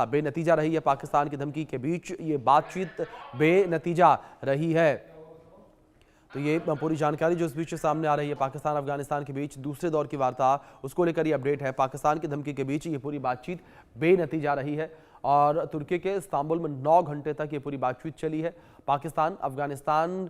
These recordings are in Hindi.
बेनतीजा रही है। पाकिस्तान की धमकी के बीच ये बातचीत बेनतीजा रही है। तो ये पूरी जानकारी जो इस बीच सामने आ रही है, पाकिस्तान अफगानिस्तान के बीच दूसरे दौर की वार्ता, उसको लेकर ये अपडेट है। पाकिस्तान की धमकी के बीच ये पूरी बातचीत बेनतीजा रही है और तुर्की के इस्तांबुल में 9 घंटे तक ये पूरी बातचीत चली है। पाकिस्तान अफगानिस्तान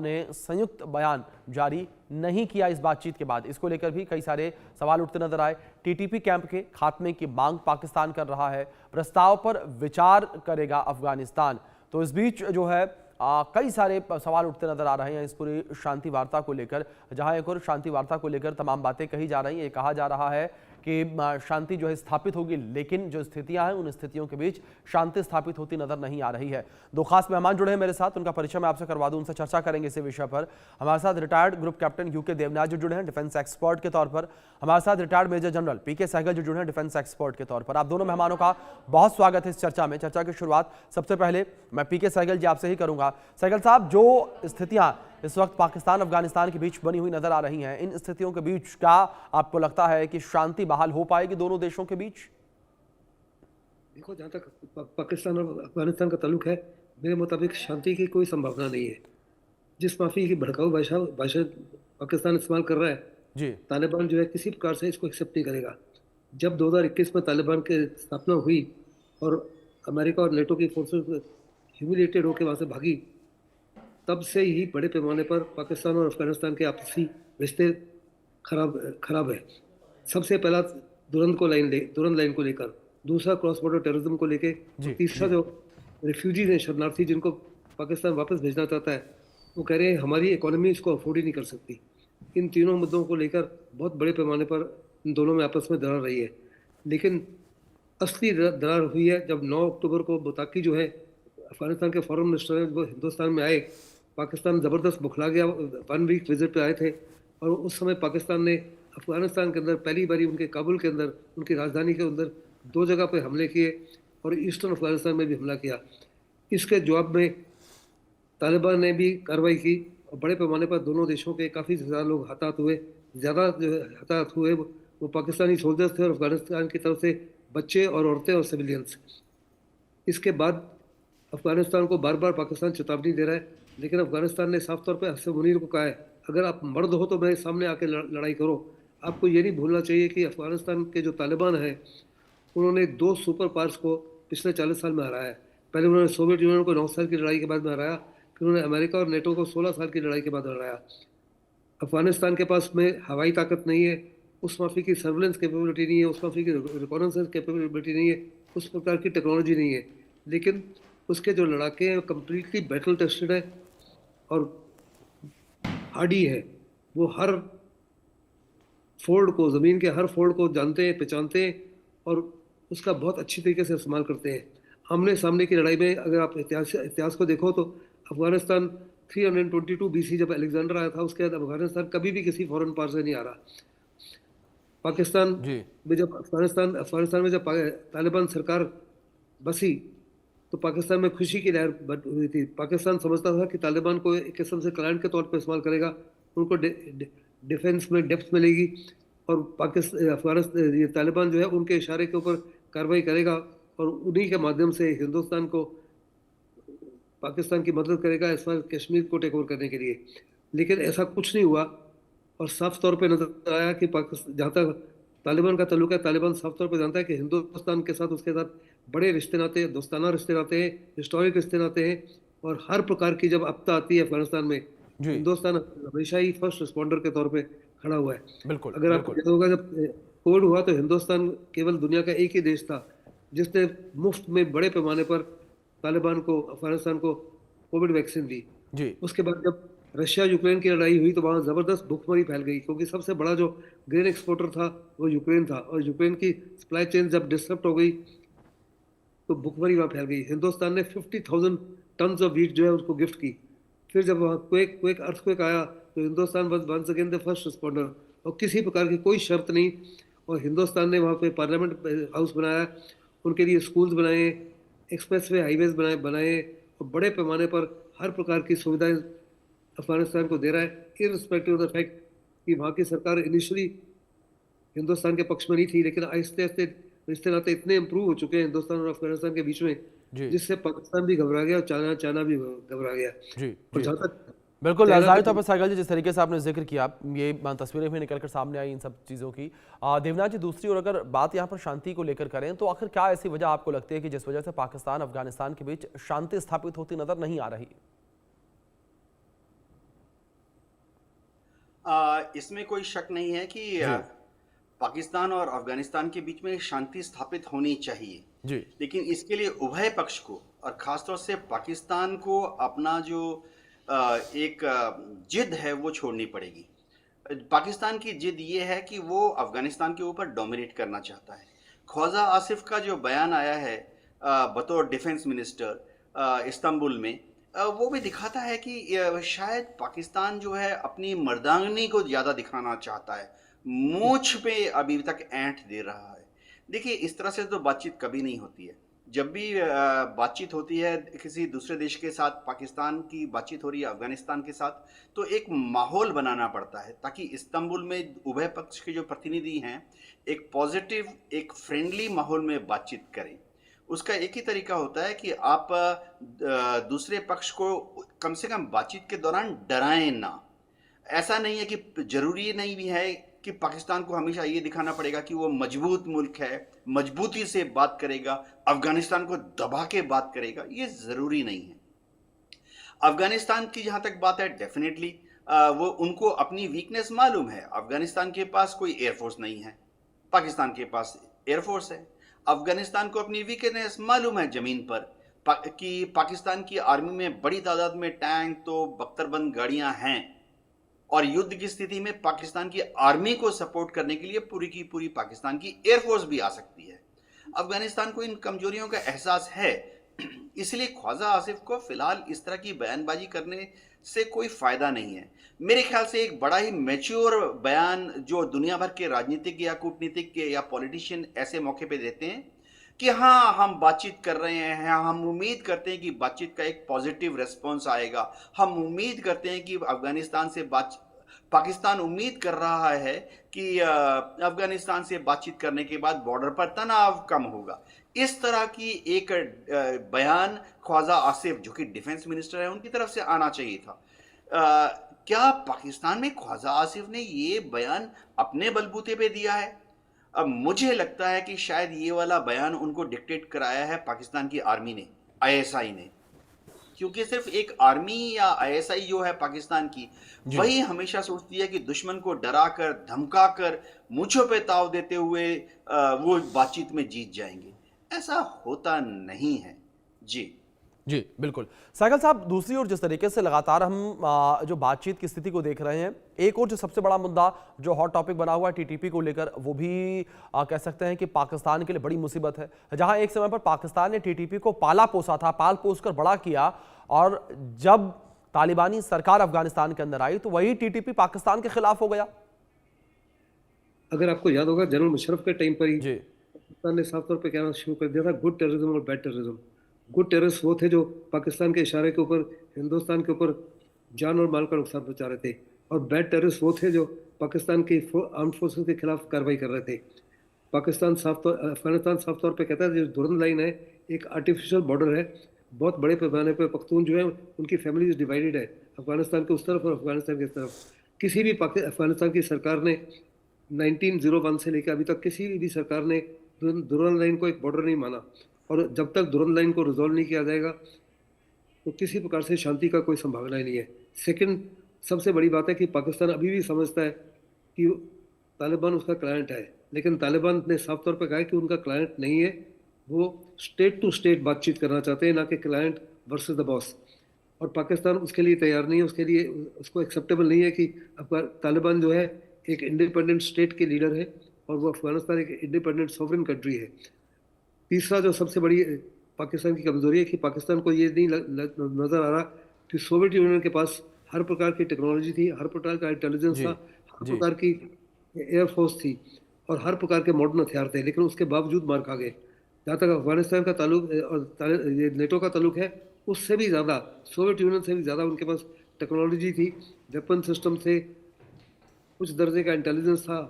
ने संयुक्त बयान जारी नहीं किया इस बातचीत के बाद। इसको लेकर भी कई सारे सवाल उठते नजर आए। टीटीपी कैंप के खात्मे की मांग पाकिस्तान कर रहा है, प्रस्ताव पर विचार करेगा अफगानिस्तान। तो इस बीच जो है कई सारे सवाल उठते नजर आ रहे हैं इस पूरी शांति वार्ता को लेकर, जहां एक और शांति वार्ता को लेकर तमाम बातें कही जा रही हैं। ये कहा जा रहा है कि शांति जो है स्थापित होगी, लेकिन जो स्थितियां हैं उन स्थितियों के बीच शांति स्थापित होती नजर नहीं आ रही है। दो खास मेहमान जुड़े हैं मेरे साथ, उनका परिचय मैं आपसे करवा दूं, उनसे चर्चा करेंगे इस विषय पर। हमारे साथ retired group captain U K Devnath जो जुड़े हैं डिफेंस एक्सपर्ट के तौर पर। हमारे साथ रिटायर्ड मेजर जनरल पीके सहगल जो जुड़े हैं डिफेंस एक्सपर्ट के तौर पर। आप दोनों मेहमानों का बहुत स्वागत है इस चर्चा में। चर्चा की शुरुआत सबसे पहले मैं पीके सहगल जी आपसे ही करूंगा। सहगल साहब, जो स्थितियां इस वक्त पाकिस्तान अफगानिस्तान के बीच बनी हुई नजर आ रही हैं, इन स्थितियों के बीच क्या आपको लगता है कि शांति बहाल हो पाएगी दोनों देशों के बीच? देखो, जहाँ तक पाकिस्तान और अफगानिस्तान का ताल्लुक है, मेरे मुताबिक शांति की कोई संभावना नहीं है। जिस माफी की भड़काऊ भाषा भाषा पाकिस्तान इस्तेमाल कर रहा है, जी तालिबान जो है किसी प्रकार से इसको एक्सेप्ट नहीं करेगा। जब 2021 में तालिबान की स्थापना हुई और अमेरिका और नेटो की फोर्सेस ह्यूमिलेटेड होकर वहाँ से भागी, तब से ही बड़े पैमाने पर पाकिस्तान और अफगानिस्तान के आपसी रिश्ते खराब है। सबसे पहला दुरंत लाइन को लेकर, दूसरा क्रॉस बॉर्डर टेररिज्म को लेके, और जी तीसरा जी जो रिफ्यूजीज हैं, शरणार्थी जिनको पाकिस्तान वापस भेजना चाहता है, वो कह रहे हैं हमारी इकोनॉमी इसको अफोर्ड ही नहीं कर सकती। इन तीनों मुद्दों को लेकर बहुत बड़े पैमाने पर इन दोनों में आपस में दरार रही है। लेकिन असली दरार हुई है जब 9 अक्टूबर को मुताकी जो है अफगानिस्तान के फॉरेन मिनिस्टर हैं, वो हिंदुस्तान में आए। पाकिस्तान ज़बरदस्त बुखला गया। 1 वीक विजिट पे आए थे और उस समय पाकिस्तान ने अफगानिस्तान के अंदर पहली बारी उनके काबुल के अंदर, उनकी राजधानी के अंदर 2 जगह पे हमले किए और ईस्टर्न अफगानिस्तान में भी हमला किया। इसके जवाब में तालिबान ने भी कार्रवाई की और बड़े पैमाने पर दोनों देशों के काफ़ी ज़्यादा लोग हताहत हुए। ज़्यादा जो है हताहत हुए वो पाकिस्तानी सोल्जर्स थे और अफगानिस्तान की तरफ से बच्चे और औरतें और सिविलियंस। इसके बाद अफगानिस्तान को बार बार पाकिस्तान चेतावनी दे रहा है, लेकिन अफगानिस्तान ने साफ तौर पे हसन मुनीर को कहा है, अगर आप मर्द हो तो मेरे सामने आके लड़ाई करो। आपको ये नहीं भूलना चाहिए कि अफगानिस्तान के जो तालिबान हैं, उन्होंने 2 सुपर पावर्स को पिछले 40 साल में हराया है। पहले उन्होंने सोवियत यूनियन को 9 साल की लड़ाई के बाद में हराया, फिर उन्होंने अमेरिका और नेटो को 16 साल की लड़ाई के बाद हराया। अफगानिस्तान के पास में हवाई ताकत नहीं है, उस माफी की सर्विलेंस कैपेबिलिटी नहीं है, उस माफी की रिकॉनेसेंस कैपेबिलिटी नहीं है, उस प्रकार की टेक्नोलॉजी नहीं है। लेकिन उसके जो लड़ाके हैं कम्प्लीटली बैटल टेस्टेड है और हार्डी है। वो हर फोल्ड को, ज़मीन के हर फोल्ड को जानते हैं, पहचानते हैं और उसका बहुत अच्छी तरीके से इस्तेमाल करते हैं। आमने सामने की लड़ाई में अगर आप इतिहास को देखो तो अफगानिस्तान 322 BC जब अलेक्जेंडर आया था, उसके बाद अफगानिस्तान कभी भी किसी फॉरेन पावर से नहीं आ रहा। पाकिस्तान जी में जब अफगानिस्तान में जब तालिबान सरकार बसी, तो पाकिस्तान में खुशी की लहर हुई थी। पाकिस्तान समझता था कि तालिबान को एक किस्म से क्लाइंट के तौर पर इस्तेमाल करेगा, उनको डिफेंस में डेप्थ मिलेगी और अफगानिस्तान ये तालिबान जो है उनके इशारे के ऊपर कार्रवाई करेगा और उन्हीं के माध्यम से हिंदुस्तान को पाकिस्तान की मदद करेगा इस बार कश्मीर को टेक ओवर करने के लिए। लेकिन ऐसा कुछ नहीं हुआ और साफ तौर पे नजर आया कि पाकिस्तान, जहाँ तक तालिबान का ताल्लुक है, तालिबान साफ तौर पे जानता है कि हिंदुस्तान के साथ उसके साथ बड़े रिश्ते नाते, दोस्ताना रिश्ते नाते हैं, हिस्टोरिक रिश्ते नाते हैं और हर प्रकार की जब आपदा आती है अफगानिस्तान में, जी हिंदुस्तान हमेशा ही फर्स्ट रिस्पॉन्डर के तौर पे खड़ा हुआ है। बिल्कुल अगर आपको बिल्कुल। याद होगा जब कोविड हुआ तो हिंदुस्तान केवल दुनिया का एक ही देश था जिसने मुफ्त में बड़े पैमाने पर तालिबान को, अफगानिस्तान को कोविड वैक्सीन दी। जी उसके बाद जब रशिया यूक्रेन की लड़ाई हुई तो वहाँ ज़बरदस्त भुखमरी फैल गई, क्योंकि सबसे बड़ा जो ग्रेन एक्सपोर्टर था वो यूक्रेन था और यूक्रेन की सप्लाई चेन जब डिस्टर्ब हो गई तो भुखमरी वहाँ फैल गई। हिंदुस्तान ने 50,000 टन ऑफ वीट जो है उसको गिफ्ट की। फिर जब वहाँ क्वेक अर्थक्वेक आया तो Hindustan was once again the first responder और किसी प्रकार की कोई शर्त नहीं। और हिंदुस्तान ने वहाँ पे पार्लियामेंट हाउस बनाया, उनके लिए स्कूल्स बनाए, एक्सप्रेसवे हाईवेज बनाए और बड़े पैमाने पर हर प्रकार की सुविधाएं अफगानिस्तान को दे रहा है, इररिस्पेक्टिव ऑफ द फैक्ट कि वहाँ की सरकार इनिशियली हिंदुस्तान के पक्ष में नहीं थी, लेकिन आहिस्ते आहिस्ते रिश्ते नाते इतने इम्प्रूव हो चुके हैं हिंदुस्तान और अफगानिस्तान के बीच में, जी जिससे पाकिस्तान भी घबरा गया और चाइना चाइना भी घबरा गया। जी और जी जहाँ तक बिल्कुल चाइना जाहिर तौर का, पर सहगल जी, जिस तरीके से आपने जिक्र किया, ये तस्वीरें भी निकल कर सामने आई इन सब चीज़ों की। देवनाथ जी, दूसरी ओर अगर बात यहाँ पर शांति को लेकर करें तो आखिर क्या ऐसी वजह आपको लगती है कि जिस वजह से पाकिस्तान अफगानिस्तान के बीच शांति स्थापित होती नजर नहीं आ रही? इसमें कोई शक नहीं है कि जी पाकिस्तान और अफगानिस्तान के बीच में शांति स्थापित होनी चाहिए, जी लेकिन इसके लिए उभय पक्ष को और खासतौर से पाकिस्तान को अपना जो एक जिद है वो छोड़नी पड़ेगी। पाकिस्तान की जिद ये है कि वो अफगानिस्तान के ऊपर डोमिनेट करना चाहता है। ख्वाजा आसिफ का जो बयान आया है बतौर डिफेंस मिनिस्टर इस्तांबुल में, वो भी दिखाता है कि शायद पाकिस्तान जो है अपनी मर्दांगनी को ज़्यादा दिखाना चाहता है, मूंछ पे अभी तक ऐंठ दे रहा है। देखिए, इस तरह से तो बातचीत कभी नहीं होती है। जब भी बातचीत होती है किसी दूसरे देश के साथ, पाकिस्तान की बातचीत हो रही है अफगानिस्तान के साथ, तो एक माहौल बनाना पड़ता है ताकि इस्तांबुल में उभय पक्ष के जो प्रतिनिधि हैं एक पॉजिटिव, एक फ्रेंडली माहौल में बातचीत करें। उसका एक ही तरीका होता है कि आप दूसरे पक्ष को कम से कम बातचीत के दौरान डराएं ना। ऐसा नहीं है कि जरूरी नहीं भी है कि पाकिस्तान को हमेशा ये दिखाना पड़ेगा कि वो मजबूत मुल्क है, मजबूती से बात करेगा, अफगानिस्तान को दबा के बात करेगा, ये जरूरी नहीं है। अफगानिस्तान की जहां तक बात है, डेफिनेटली वो उनको अपनी वीकनेस मालूम है। अफगानिस्तान के पास कोई एयरफोर्स नहीं है, पाकिस्तान के पास एयरफोर्स है। अफगानिस्तान को अपनी वीकनेस मालूम है जमीन पर, कि पाकिस्तान की आर्मी में बड़ी तादाद में टैंक तो बख्तरबंद गाड़ियां हैं और युद्ध की स्थिति में पाकिस्तान की आर्मी को सपोर्ट करने के लिए पूरी की पूरी पाकिस्तान की एयरफोर्स भी आ सकती है। अफगानिस्तान को इन कमजोरियों का एहसास है, इसलिए ख्वाजा आसिफ को फिलहाल इस तरह की बयानबाजी करने से कोई फायदा नहीं है। मेरे ख्याल से एक बड़ा ही मैच्योर बयान जो दुनिया भर के राजनीतिक या कूटनीतिक के या पॉलिटिशियन ऐसे मौके पे देते हैं कि हाँ, हम बातचीत कर रहे हैं, हम उम्मीद करते हैं कि बातचीत का एक पॉजिटिव रिस्पॉन्स आएगा, हम उम्मीद करते हैं कि अफगानिस्तान से पाकिस्तान उम्मीद कर रहा है कि अफगानिस्तान से बातचीत करने के बाद बॉर्डर पर तनाव कम होगा। इस तरह की एक बयान ख्वाजा आसिफ, जो कि डिफेंस मिनिस्टर है, उनकी तरफ से आना चाहिए था। क्या पाकिस्तान में ख्वाजा आसिफ ने ये बयान अपने बलबूते पे दिया है? अब मुझे लगता है कि शायद ये वाला बयान उनको डिक्टेट कराया है पाकिस्तान की आर्मी ने, आईएसआई ने, क्योंकि सिर्फ एक आर्मी या आईएसआई जो है पाकिस्तान की, वही हमेशा सोचती है कि दुश्मन को डराकर, धमकाकर, मूंछों पे ताव देते हुए वो बातचीत में जीत जाएंगे। ऐसा होता नहीं है। जी जी बिल्कुल। साइकिल साहब, दूसरी ओर जिस तरीके से लगातार हम जो बातचीत की स्थिति को देख रहे हैं, एक और जो सबसे बड़ा मुद्दा जो हॉट टॉपिक बना हुआ है टीटीपी को लेकर, वो भी कह सकते हैं कि पाकिस्तान के लिए बड़ी मुसीबत है। जहां एक समय पर पाकिस्तान ने टीटीपी को पाला पोसा था, पाल पोस कर बड़ा किया, और जब तालिबानी सरकार अफगानिस्तान के अंदर आई तो वही टीटीपी पाकिस्तान के खिलाफ हो गया। अगर आपको याद होगा, जनरल मुशर्रफ के टाइम पर ही जी पाकिस्तान ने साफ तौर पे कहना शुरू कर दिया था, गुड टेररिज्म और बैड टेररिज्म। गुड टेररिस्ट वो थे जो पाकिस्तान के इशारे के ऊपर हिंदुस्तान के ऊपर जान और माल का नुकसान पहुंचा रहे थे, और बैड टेररिस्ट वो थे जो पाकिस्तान की आर्म्ड फोर्सेस के खिलाफ कार्रवाई कर रहे थे। अफगानिस्तान साफ तौर पे कहता है जो दुरंत लाइन है, एक आर्टिफिशियल बॉर्डर है, बहुत बड़े पैमाने पर पख्तून जो है उनकी फैमिलीज डिवाइडेड है, अफगानिस्तान के उस तरफ और अफगानिस्तान की तरफ। किसी भी अफगानिस्तान की सरकार ने 1901 से लेकर अभी तक किसी भी सरकार ने दुरंत लाइन को एक बॉर्डर नहीं माना, और जब तक दुरंत लाइन को रिजॉल्व नहीं किया जाएगा तो किसी प्रकार से शांति का कोई संभावना ही नहीं है। सेकंड सबसे बड़ी बात है कि पाकिस्तान अभी भी समझता है कि तालिबान उसका क्लाइंट है, लेकिन तालिबान ने साफ तौर पर कहा है कि उनका क्लाइंट नहीं है, वो स्टेट टू स्टेट बातचीत करना चाहते हैं, ना कि क्लाइंट वर्सेस द बॉस। और पाकिस्तान उसके लिए तैयार नहीं है, उसके लिए उसको एक्सेप्टेबल नहीं है कि तालिबान जो है एक इंडिपेंडेंट स्टेट के लीडर है और वो अफगानिस्तान एक इंडिपेंडेंट सॉवरेन कंट्री है। तीसरा जो सबसे बड़ी पाकिस्तान की कमजोरी है कि पाकिस्तान को ये नहीं नजर आ रहा कि सोवियत यूनियन के पास हर प्रकार की टेक्नोलॉजी थी, हर प्रकार का इंटेलिजेंस था, हर प्रकार की एयरफोर्स थी और हर प्रकार के मॉडर्न हथियार थे, लेकिन उसके बावजूद मार खा गए। जहाँ तक अफगानिस्तान का ताल्लुक और ये नेटो का ताल्लुक है, उससे भी ज़्यादा, सोवियत यूनियन से भी ज़्यादा उनके पास टेक्नोलॉजी थी, वेपन सिस्टम थे, कुछ दर्जे का इंटेलिजेंस था,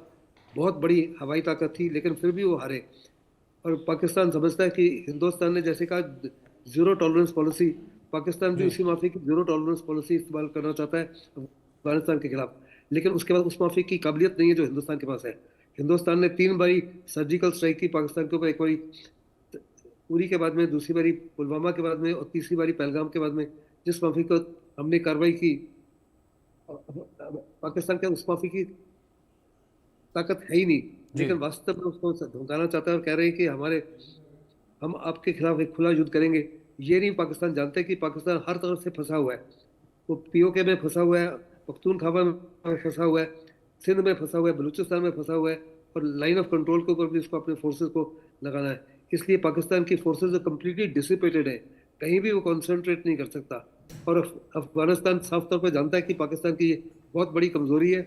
बहुत बड़ी हवाई ताकत थी, लेकिन फिर भी वो हारे। और पाकिस्तान समझता है कि हिंदुस्तान ने जैसे कहा जीरो टॉलरेंस पॉलिसी, पाकिस्तान भी जी उसी माफी की जीरो टॉलरेंस पॉलिसी इस्तेमाल करना चाहता है अफगानिस्तान के खिलाफ। लेकिन उसके बाद उस माफी की काबिलियत नहीं है जो हिंदुस्तान के पास है। हिंदुस्तान ने 3 बारी सर्जिकल स्ट्राइक की पाकिस्तान के ऊपर, एक बारी उरी के बाद में, दूसरी बारी पुलवामा के बाद में, और तीसरी बारी पहलगाम के बाद में। जिस माफी को हमने कार्रवाई की, पाकिस्तान के उस माफी की ताकत है ही नहीं, जी लेकिन वास्तव में उसको धमकाना चाहता है और कह रहे हैं कि हम आपके खिलाफ एक खुला युद्ध करेंगे। ये नहीं पाकिस्तान जानते कि पाकिस्तान हर तरफ से फंसा हुआ है। वो पीओके में फंसा हुआ है, पख्तूनख्वा में फंसा हुआ है, सिंध में फंसा हुआ है, बलूचिस्तान में फंसा हुआ है, और लाइन ऑफ कंट्रोल के ऊपर भी उसको अपने फोर्सेस को लगाना है। इसलिए पाकिस्तान की फोर्सेस कम्प्लीटली डिसिपेटेड है, कहीं भी वो कॉन्सेंट्रेट नहीं कर सकता। और अफगानिस्तान साफ तौर पर जानता है कि पाकिस्तान की ये बहुत बड़ी कमजोरी है।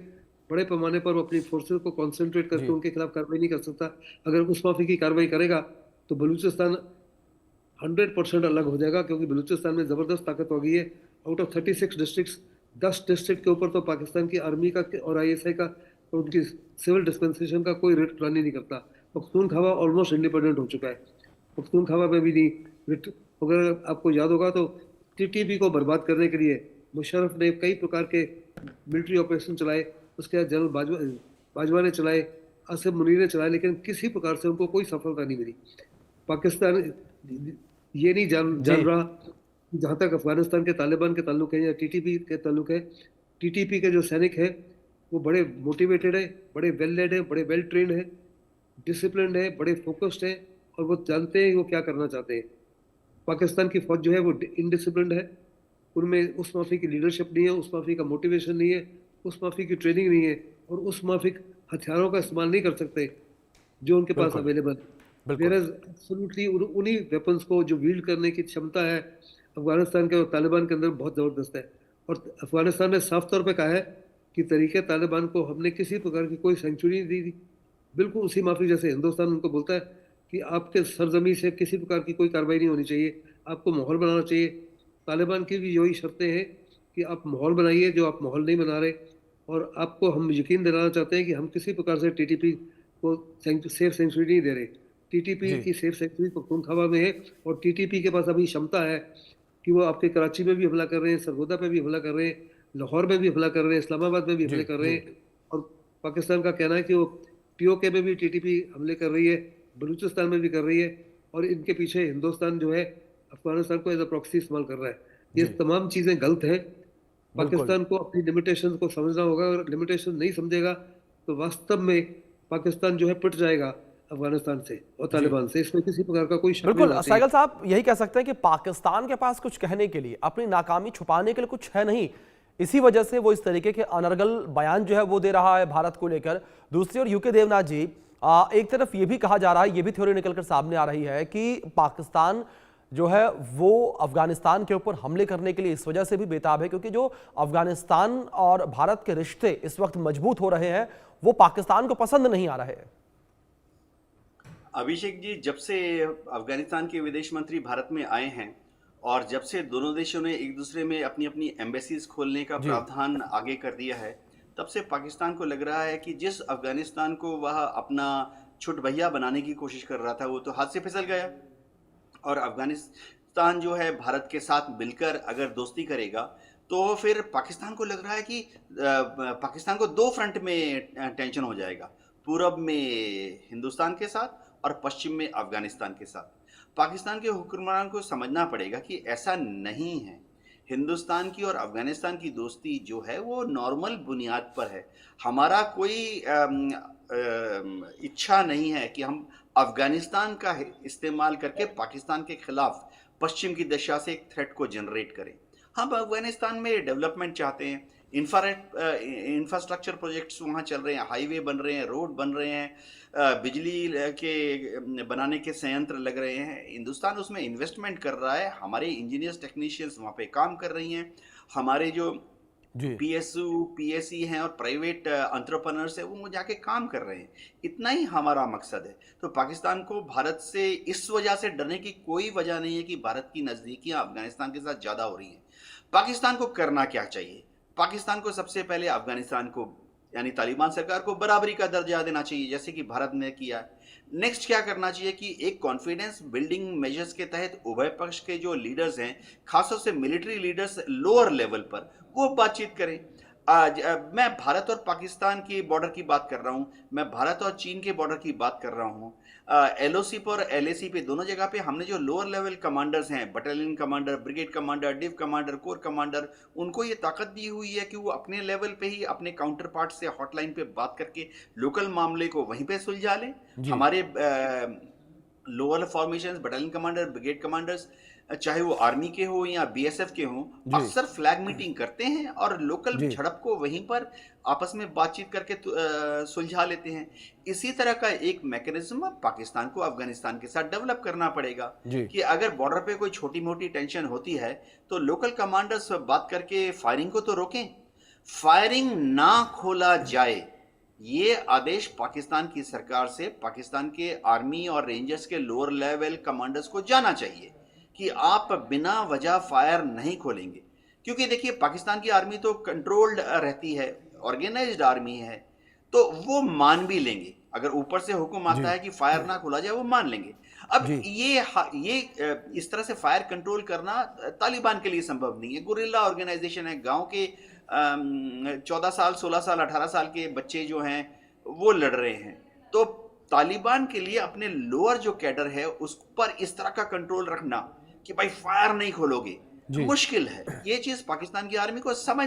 बड़े पैमाने पर वो अपनी फोर्सेस को कॉन्सेंट्रेट करके जी उनके खिलाफ कार्रवाई नहीं कर सकता। अगर उस माफी की कार्रवाई करेगा तो बलूचिस्तान 100% अलग हो जाएगा, क्योंकि बलूचिस्तान में ज़बरदस्त ताकत हो गई है। आउट ऑफ 36 डिस्ट्रिक्ट्स, 10 डिस्ट्रिक्ट के ऊपर तो पाकिस्तान की आर्मी का और आईएसआई का और उनकी सिविल डिस्पेंसेशन का कोई रिट प्लान ही नहीं करता। पख्तूनख्वा ऑलमोस्ट इंडिपेंडेंट हो चुका है। पख्तूनख्वा में भी नहीं रिट। अगर आपको याद होगा तो टीटीपी को बर्बाद करने के लिए मुशर्रफ ने कई प्रकार के मिलिट्री ऑपरेशन चलाए, उसके बाद जनरल बाजवा ने चलाए, आसिफ मुनीर ने चलाए, लेकिन किसी प्रकार से उनको कोई सफलता नहीं मिली। पाकिस्तान ये नहीं जान जी रहा, जहाँ तक अफगानिस्तान के तालिबान के ताल्लुक है या टीटीपी के ताल्लुक है, टीटीपी के जो सैनिक हैं वो बड़े मोटिवेटेड है, बड़े वेल लेड है, बड़े वेल ट्रेंड है, डिसिप्लिन है, बड़े फोकस्ड है, और वो जानते हैं वो क्या करना चाहते हैं। पाकिस्तान की फौज जो है वो इनडिसिप्लिन है, उनमें उस माफी की लीडरशिप नहीं है, उस माफी का मोटिवेशन नहीं है, उस माफी की ट्रेनिंग नहीं है, और उस माफिक हथियारों का इस्तेमाल नहीं कर सकते जो उनके पास बिल्कुल अवेलेबल। बिल्कुल वेरज एब्सोल्युटली उन्हीं वेपन्स को जो wield करने की क्षमता है अफगानिस्तान के और तालिबान के अंदर बहुत ज़बरदस्त है। और अफगानिस्तान ने साफ तौर पे कहा है कि तरीके तालिबान को हमने किसी प्रकार की कोई सेंचुरी नहीं दी। बिल्कुल उसी माफी जैसे हिंदुस्तान उनको बोलता है कि आपके सरजमी से किसी प्रकार की कोई कार्रवाई नहीं होनी चाहिए, आपको माहौल बनाना चाहिए। तालिबान की भी यही शर्तें हैं कि आप माहौल बनाइए, जो आप माहौल नहीं बना रहे। और आपको हम यकीन दिलाना चाहते हैं कि हम किसी प्रकार से टीटीपी को सेफ सेंचुरी नहीं दे रहे। टीटीपी जी की सेफ सेंचुरी पख्तूनख्वा में है, और टीटीपी के पास अभी क्षमता है कि वो आपके कराची में भी हमला कर रहे हैं, सरगोदा पे भी हमला कर रहे हैं, लाहौर में भी हमला कर रहे हैं, इस्लामाबाद में भी जी हमले कर रहे जी हैं। और पाकिस्तान का कहना है कि वो पीओके में भी टीटीपी हमले कर रही है, बलूचिस्तान में भी कर रही है, और इनके पीछे हिंदुस्तान जो है अफगानिस्तान को एज अ प्रॉक्सी इस्तेमाल कर रहा है। ये जी तमाम चीज़ें गलत हैं। बिल्कुल पाकिस्तान को अपनी लिमिटेशन को समझना होगा, और लिमिटेशन नहीं समझेगा तो वास्तव में पाकिस्तान जो है पिट जाएगा अफगानिस्तान से और जी तालिबान से। इसमें किसी प्रकार का कोई शक नहीं बिल्कुल होना चाहिए। साइगल साहब यही कह सकते हैं कि पाकिस्तान के पास कुछ कहने के लिए, अपनी नाकामी छुपाने के लिए कुछ है नहीं। इसी वजह से वो इस तरीके के अनर्गल बयान जो है वो दे रहा है भारत को लेकर। दूसरी ओर यूके देवनाथ जी, एक तरफ ये भी कहा जा रहा है, ये भी थ्योरी निकलकर सामने आ रही है कि पाकिस्तान जो है वो अफगानिस्तान के ऊपर हमले करने के लिए इस वजह से भी बेताब है क्योंकि जो अफगानिस्तान और भारत के रिश्ते इस वक्त मजबूत हो रहे हैं वो पाकिस्तान को पसंद नहीं आ रहे हैं। अभिषेक जी, जब से अफगानिस्तान के विदेश मंत्री भारत में आए हैं और जब से दोनों देशों ने एक दूसरे में अपनी अपनी एम्बेसीज खोलने का जी प्रावधान आगे कर दिया है, तब से पाकिस्तान को लग रहा है कि जिस अफगानिस्तान को वह अपना छुट भैया बनाने की कोशिश कर रहा था वो तो हाथ से फिसल गया। और अफगानिस्तान जो है भारत के साथ मिलकर अगर दोस्ती करेगा तो फिर पाकिस्तान को लग रहा है कि पाकिस्तान को दो फ्रंट में टेंशन हो जाएगा, पूरब में हिंदुस्तान के साथ और पश्चिम में अफगानिस्तान के साथ। पाकिस्तान के हुक्मरान को समझना पड़ेगा कि ऐसा नहीं है। हिंदुस्तान की और अफगानिस्तान की दोस्ती जो है वो नॉर्मल बुनियाद पर है। हमारा कोई इच्छा नहीं है कि हम अफगानिस्तान का इस्तेमाल करके पाकिस्तान के खिलाफ पश्चिम की दिशा से एक थ्रेट को जनरेट करें। हम अफगानिस्तान में डेवलपमेंट चाहते हैं, इंफ्रास्ट्रक्चर प्रोजेक्ट्स वहाँ चल रहे हैं, हाईवे बन रहे हैं, रोड बन रहे हैं, बिजली के बनाने के संयंत्र लग रहे हैं। हिंदुस्तान उसमें इन्वेस्टमेंट कर रहा है, हमारे इंजीनियर्स टेक्नीशियंस वहाँ पे काम कर रही हैं, हमारे जो जी पीएसयू पीएसई हैं और प्राइवेट एंटरप्रेन्योर्स हैं वो जाके काम कर रहे हैं। इतना ही हमारा मकसद है। तो पाकिस्तान को भारत से इस वजह से डरने की कोई वजह नहीं है कि भारत की नज़दीकियां अफगानिस्तान के साथ ज़्यादा हो रही हैं। पाकिस्तान को करना क्या चाहिए? पाकिस्तान को सबसे पहले अफगानिस्तान को यानी तालिबान सरकार को बराबरी का दर्जा देना चाहिए, जैसे कि भारत ने किया है। नेक्स्ट क्या करना चाहिए कि एक कॉन्फिडेंस बिल्डिंग मेजर्स के तहत उभय पक्ष के जो लीडर्स हैं, खासतौर से मिलिट्री लीडर्स लोअर लेवल पर, वो बातचीत करें। मैं भारत और पाकिस्तान की बॉर्डर की बात कर रहा हूं, मैं भारत और चीन के बॉर्डर की बात कर रहा हूं। एलओसी पर एलएसी पे दोनों जगह पे हमने जो लोअर लेवल कमांडर्स हैं, battalion commander, brigade commander, div commander, core commander, उनको ये ताकत दी हुई है कि वो अपने लेवल पे ही अपने काउंटर पार्ट से हॉटलाइन पे बात करके लोकल मामले को वहीं पे सुलझा लें। जी। हमारे lower formation, battalion commander, brigade commanders, चाहे वो आर्मी के हो या बीएसएफ के हों, जी। अक्सर फ्लैग मीटिंग करते हैं और लोकल जी। झड़प को वहीं पर आपस में बातचीत करके सुलझा लेते हैं। इसी तरह का एक मैकेनिज्म पाकिस्तान को अफगानिस्तान के साथ डेवलप करना पड़ेगा जी। कि अगर बॉर्डर पे कोई छोटी मोटी टेंशन होती है तो लोकल कमांडर्स बात करके फायरिंग को तो रोकें, फायरिंग ना खोला जाए। ये आदेश पाकिस्तान की सरकार से पाकिस्तान के आर्मी और रेंजर्स के लोअर लेवल कमांडर्स को जाना चाहिए कि आप बिना वजह फायर नहीं खोलेंगे। क्योंकि देखिए, पाकिस्तान की आर्मी तो कंट्रोल्ड रहती है, ऑर्गेनाइज्ड आर्मी है, तो वो मान भी लेंगे। अगर ऊपर से हुक्म आता है कि फायर ना खोला जाए, वो मान लेंगे। अब जी। ये इस तरह से फायर कंट्रोल करना तालिबान के लिए संभव नहीं है। गुरिल्ला ऑर्गेनाइजेशन है, गांव के 14 साल, 16 साल, 18 साल के बच्चे जो हैं वो लड़ रहे हैं। तो तालिबान के लिए अपने लोअर जो कैडर है उस पर इस तरह का कंट्रोल रखना कि भाई फायर नहीं खोलोगे, जी। मुश्किल है। ये चीज पाकिस्तान की आर्मी को समझ